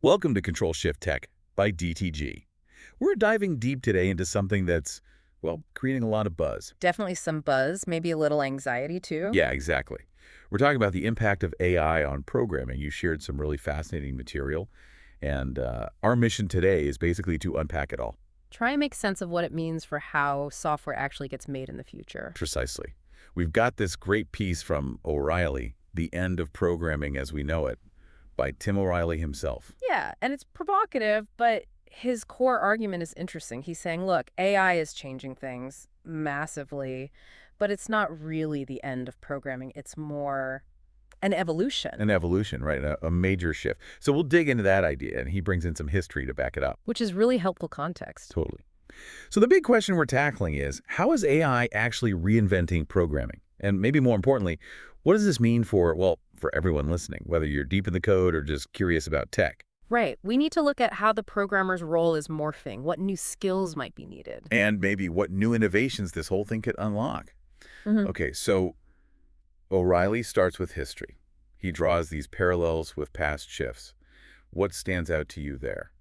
Welcome to CtrlShiftTech by DTG. We're diving deep today into something that's, well, creating a lot of buzz. Definitely some buzz, maybe a little anxiety too. Yeah, exactly. We're talking about the impact of AI on programming. You shared some really fascinating material, and our mission today is basically to unpack it all. Try and make sense of what it means for how software actually gets made in the future. Precisely. We've got this great piece from O'Reilly, The End of Programming as We Know It, by Tim O'Reilly himself. Yeah, and it's provocative, but his core argument is interesting. He's saying, look, AI is changing things massively, but it's not really the end of programming. It's more an evolution. An evolution, right? A major shift. So we'll dig into that idea, and he brings in some history to back it up. Which is really helpful context. Totally. So the big question we're tackling is, how is AI actually reinventing programming? And maybe more importantly, what does this mean for, well, for everyone listening, whether you're deep in the code or just curious about tech? Right. We need to look at how the programmer's role is morphing, what new skills might be needed. And maybe what new innovations this whole thing could unlock. Okay, so O'Reilly starts with history. He draws these parallels with past shifts. What stands out to you there?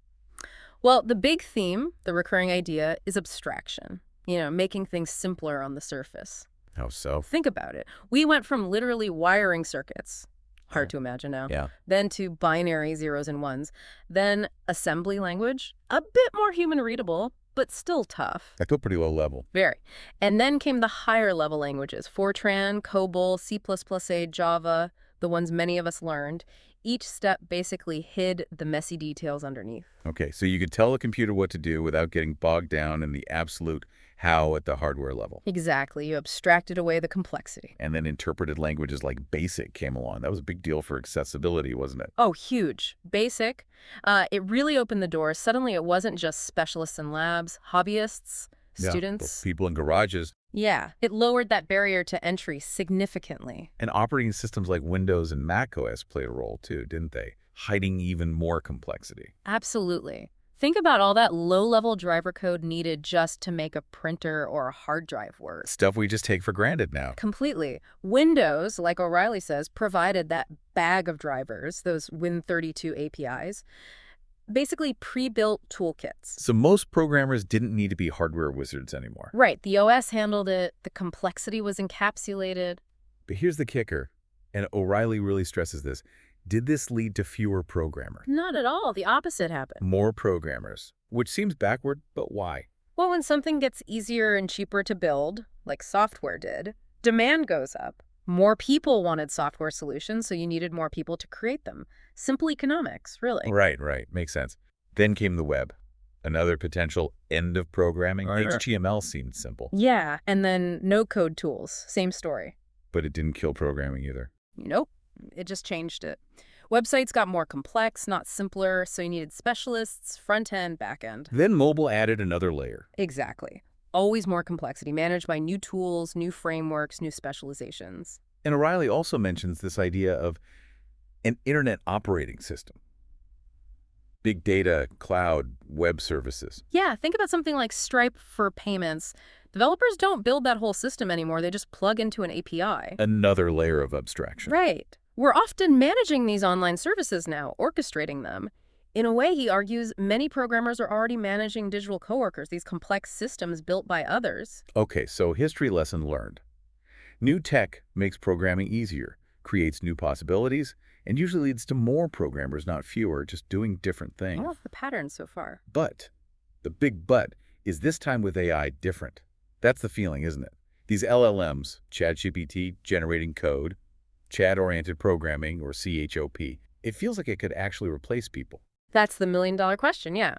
Well, the big theme, the recurring idea, is abstraction. Making things simpler on the surface. How so? Think about it. We went from literally wiring circuits, hard to imagine now, Yeah. then to binary zeros and ones, then assembly language, a bit more human readable, but still tough. I feel pretty low level. Very. And then came the higher level languages, Fortran, COBOL, C++A, Java, the ones many of us learned. Each step basically hid the messy details underneath. Okay, so you could tell a computer what to do without getting bogged down in the absolute how at the hardware level. Exactly. You abstracted away the complexity. And then interpreted languages like BASIC came along. That was a big deal for accessibility, wasn't it? Oh, huge. Basic. It really opened the doors. Suddenly it wasn't just specialists in labs, hobbyists, students. Those people in garages. Yeah, it lowered that barrier to entry significantly. And operating systems like Windows and Mac OS played a role too, didn't they? Hiding even more complexity. Absolutely. Think about all that low-level driver code needed just to make a printer or a hard drive work. Stuff we just take for granted now. Completely. Windows, like O'Reilly says, provided that bag of drivers, those Win32 APIs, basically pre-built toolkits. So most programmers didn't need to be hardware wizards anymore. Right. The OS handled it. The complexity was encapsulated. But here's the kicker, and O'Reilly really stresses this. Did this lead to fewer programmers? Not at all. The opposite happened. More programmers, which seems backward, but why? Well, when something gets easier and cheaper to build, like software did, demand goes up. More people wanted software solutions, so you needed more people to create them. Simple economics, really. Right. Makes sense. Then came the web. Another potential end of programming. Right. HTML seemed simple. Yeah, and then no-code tools. Same story. But it didn't kill programming either. Nope. It just changed it. Websites got more complex, not simpler, so you needed specialists, front-end, back-end. Then mobile added another layer. Exactly. Always more complexity, managed by new tools, new frameworks, new specializations. And O'Reilly also mentions this idea of an internet operating system. Big data, cloud, web services. Yeah, think about something like Stripe for payments. Developers don't build that whole system anymore. They just plug into an API. Another layer of abstraction. Right. We're often managing these online services now, orchestrating them. In a way, he argues, many programmers are already managing digital coworkers, these complex systems built by others. Okay, so history lesson learned. New tech makes programming easier, creates new possibilities, and usually leads to more programmers, not fewer, just doing different things. I love the pattern so far. But, the big but, is this time with AI different? That's the feeling, isn't it? These LLMs, ChatGPT, generating code, chat-oriented programming, or CHOP, it feels like it could actually replace people. That's the million-dollar question, yeah.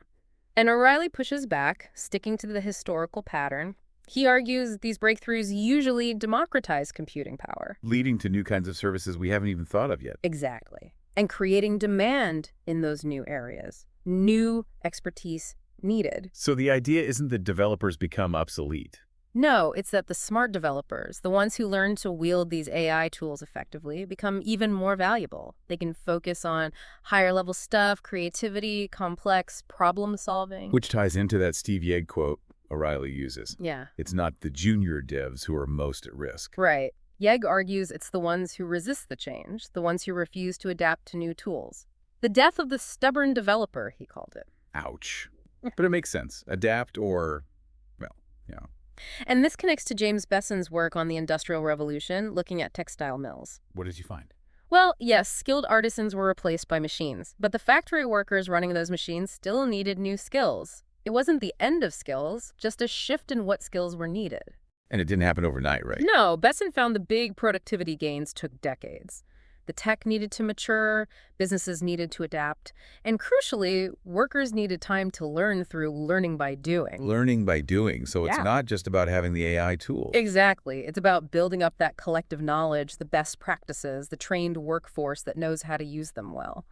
And O'Reilly pushes back, sticking to the historical pattern. He argues these breakthroughs usually democratize computing power. Leading to new kinds of services we haven't even thought of yet. Exactly. And creating demand in those new areas. New expertise needed. So the idea isn't that developers become obsolete. No, it's that the smart developers, the ones who learn to wield these AI tools effectively, become even more valuable. They can focus on higher-level stuff, creativity, complex problem-solving. Which ties into that Steve Yegge quote O'Reilly uses. Yeah. It's not the junior devs who are most at risk. Right. Yegge argues it's the ones who resist the change, the ones who refuse to adapt to new tools. The death of the stubborn developer, he called it. Ouch. But it makes sense. Adapt or, well, yeah. And this connects to James Besson's work on the Industrial Revolution, looking at textile mills. What did you find? Well, yes, skilled artisans were replaced by machines, but the factory workers running those machines still needed new skills. It wasn't the end of skills, just a shift in what skills were needed. And it didn't happen overnight, right? No, Besson found the big productivity gains took decades. The tech needed to mature, businesses needed to adapt, and crucially, workers needed time to learn through learning by doing. Learning by doing, so it's Yeah. not just about having the AI tools. Exactly. It's about building up that collective knowledge, the best practices, the trained workforce that knows how to use them well.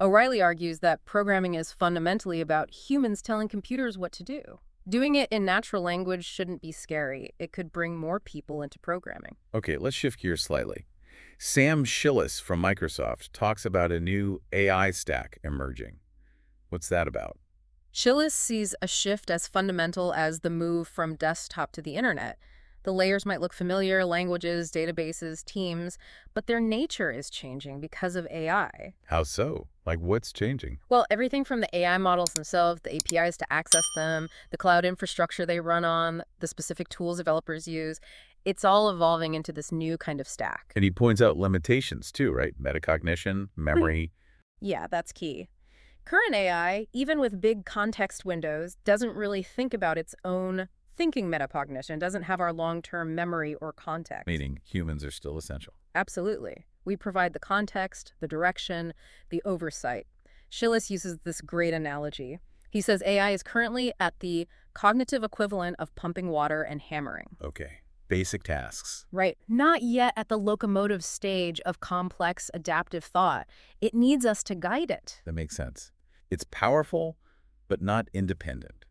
O'Reilly argues that programming is fundamentally about humans telling computers what to do. Doing it in natural language shouldn't be scary. It could bring more people into programming. Okay, let's shift gears slightly. Sam Schillis from Microsoft talks about a new AI stack emerging. What's that about? Schillis sees a shift as fundamental as the move from desktop to the internet. The layers might look familiar, languages, databases, teams, but their nature is changing because of AI. How so? Like, what's changing? Well, everything from the AI models themselves, the APIs to access them, the cloud infrastructure they run on, the specific tools developers use, it's all evolving into this new kind of stack. And he points out limitations too, right? Metacognition, memory. Yeah, that's key. Current AI, even with big context windows, doesn't really think about its own thinking metacognition, doesn't have our long-term memory or context. Meaning humans are still essential. Absolutely. We provide the context, the direction, the oversight. Schillis uses this great analogy. He says AI is currently at the cognitive equivalent of pumping water and hammering. Okay. Basic tasks. Right. Not yet at the locomotive stage of complex adaptive thought. It needs us to guide it. That makes sense. It's powerful, but not independent.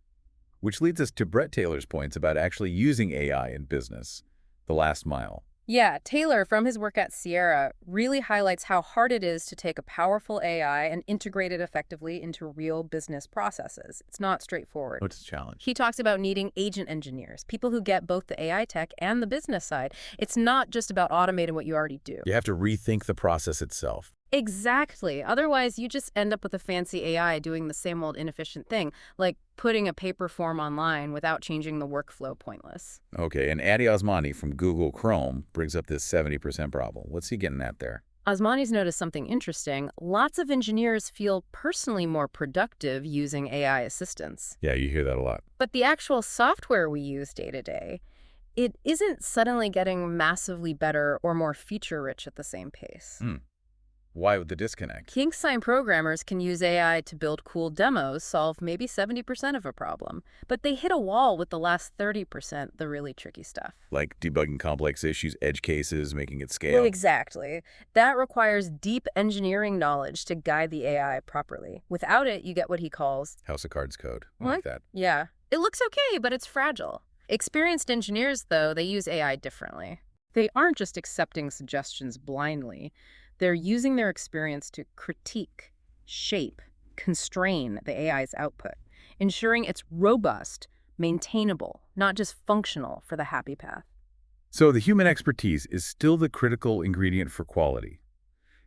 Which leads us to Brett Taylor's points about actually using AI in business, the last mile. Yeah, Taylor, from his work at Sierra, really highlights how hard it is to take a powerful AI and integrate it effectively into real business processes. It's not straightforward. What's the challenge? He talks about needing agent engineers, people who get both the AI tech and the business side. It's not just about automating what you already do. You have to rethink the process itself. Exactly. Otherwise, you just end up with a fancy AI doing the same old inefficient thing, like putting a paper form online without changing the workflow pointless. Okay, and Addy Osmani from Google Chrome brings up this 70% problem. What's he getting at there? Osmani's noticed something interesting. Lots of engineers feel personally more productive using AI assistants. Yeah, you hear that a lot. But the actual software we use day to day, it isn't suddenly getting massively better or more feature-rich at the same pace. Why would the disconnect? King-sign programmers can use AI to build cool demos, solve maybe 70% of a problem, but they hit a wall with the last 30%, the really tricky stuff. Like debugging complex issues, edge cases, making it scale. Well, exactly. That requires deep engineering knowledge to guide the AI properly. Without it, you get what he calls... House of Cards code. I What? like that. Yeah. It looks okay, but it's fragile. Experienced engineers, though, they use AI differently. They aren't just accepting suggestions blindly. They're using their experience to critique, shape, constrain the AI's output, ensuring it's robust, maintainable, not just functional for the happy path. So the human expertise is still the critical ingredient for quality.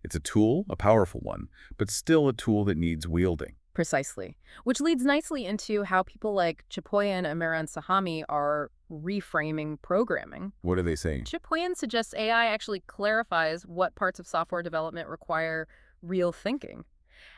It's a tool, a powerful one, but still a tool that needs wielding. Precisely. Which leads nicely into how people like Chipoyan and Maran Sahami are reframing programming. What are they saying? Chipoyan suggests AI actually clarifies what parts of software development require real thinking.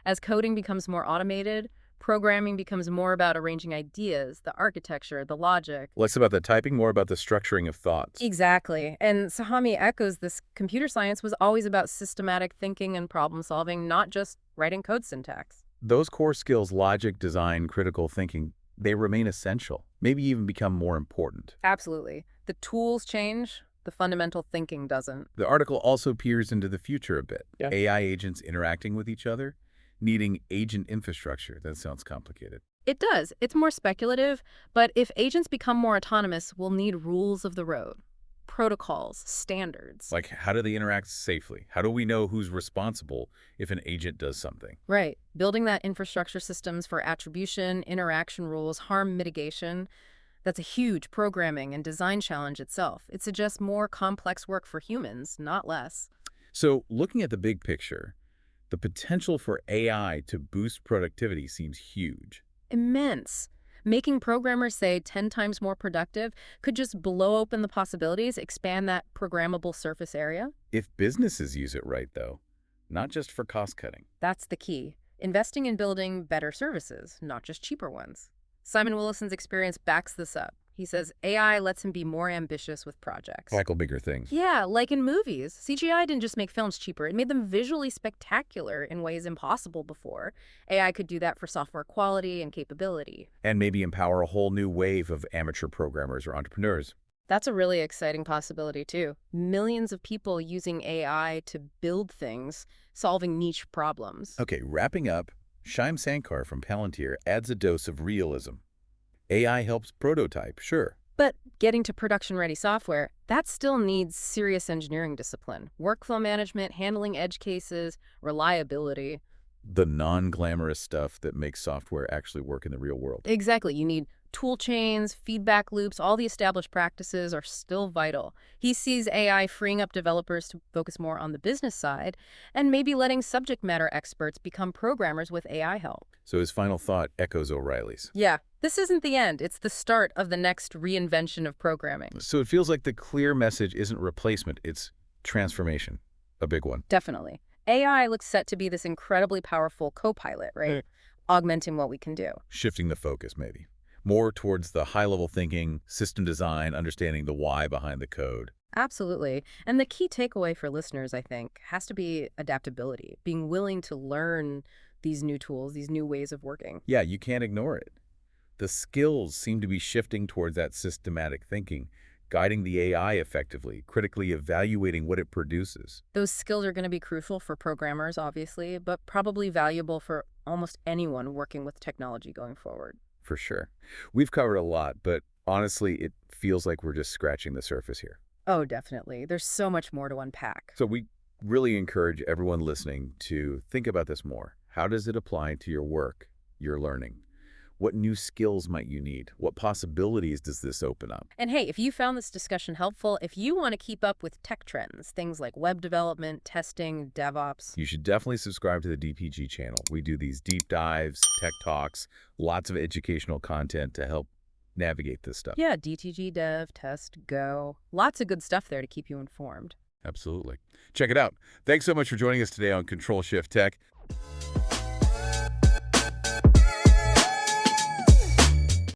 As coding becomes more automated, programming becomes more about arranging ideas, the architecture, the logic. Less about the typing, more about the structuring of thoughts. Exactly. And Sahami echoes this. Computer science was always about systematic thinking and problem solving, not just writing code syntax. Those core skills, logic, design, critical thinking, they remain essential, maybe even become more important. Absolutely. The tools change, the fundamental thinking doesn't. The article also peers into the future a bit. Yeah. AI agents interacting with each other, needing agent infrastructure. That sounds complicated. It does. It's more speculative, but if agents become more autonomous, we'll need rules of the road, protocols, standards. Like, how do they interact safely? How do we know who's responsible if an agent does something? Right. Building that infrastructure systems for attribution, interaction rules, harm mitigation, that's a huge programming and design challenge itself. It suggests more complex work for humans, not less. So, looking at the big picture, The potential for AI to boost productivity seems huge. Immense. Making programmers, say, 10 times more productive could just blow open the possibilities, expand that programmable surface area. If businesses use it right, though, not just for cost cutting. That's the key. Investing in building better services, not just cheaper ones. Simon Willison's experience backs this up. He says AI lets him be more ambitious with projects. Tackle bigger things. Yeah, like in movies. CGI didn't just make films cheaper, it made them visually spectacular in ways impossible before. AI could do that for software quality and capability. And maybe empower a whole new wave of amateur programmers or entrepreneurs. That's a really exciting possibility, too. Millions of people using AI to build things, solving niche problems. Okay, wrapping up, Shyam Sankar from Palantir adds a dose of realism. AI helps prototype, sure. But getting to production-ready software, that still needs serious engineering discipline. Workflow management, handling edge cases, reliability. The non-glamorous stuff that makes software actually work in the real world. Exactly. You need tool chains, feedback loops, all the established practices are still vital. He sees AI freeing up developers to focus more on the business side and maybe letting subject matter experts become programmers with AI help. So his final thought echoes O'Reilly's. Yeah, this isn't the end. It's the start of the next reinvention of programming. So it feels like the clear message isn't replacement, it's transformation. A big one. Definitely. AI looks set to be this incredibly powerful co-pilot, right? Augmenting what we can do. Shifting the focus, maybe. More towards the high-level thinking, system design, understanding the why behind the code. Absolutely. And the key takeaway for listeners, I think, has to be adaptability, being willing to learn these new tools, these new ways of working. Yeah, you can't ignore it. The skills seem to be shifting towards that systematic thinking, guiding the AI effectively, critically evaluating what it produces. Those skills are going to be crucial for programmers, obviously, but probably valuable for almost anyone working with technology going forward. For sure. We've covered a lot, but honestly, it feels like we're just scratching the surface here. Oh, definitely. There's so much more to unpack. So we really encourage everyone listening to think about this more. How does it apply to your work, your learning? What new skills might you need? What possibilities does this open up? And hey, if you found this discussion helpful, if you want to keep up with tech trends, things like web development, testing, DevOps, You should definitely subscribe to the DPG channel. We do these deep dives, tech talks, lots of educational content to help navigate this stuff. yeah, DTG, Dev, Test, Go. Lots of good stuff there to keep you informed. Absolutely. Check it out. Thanks so much for joining us today on Control Shift Tech.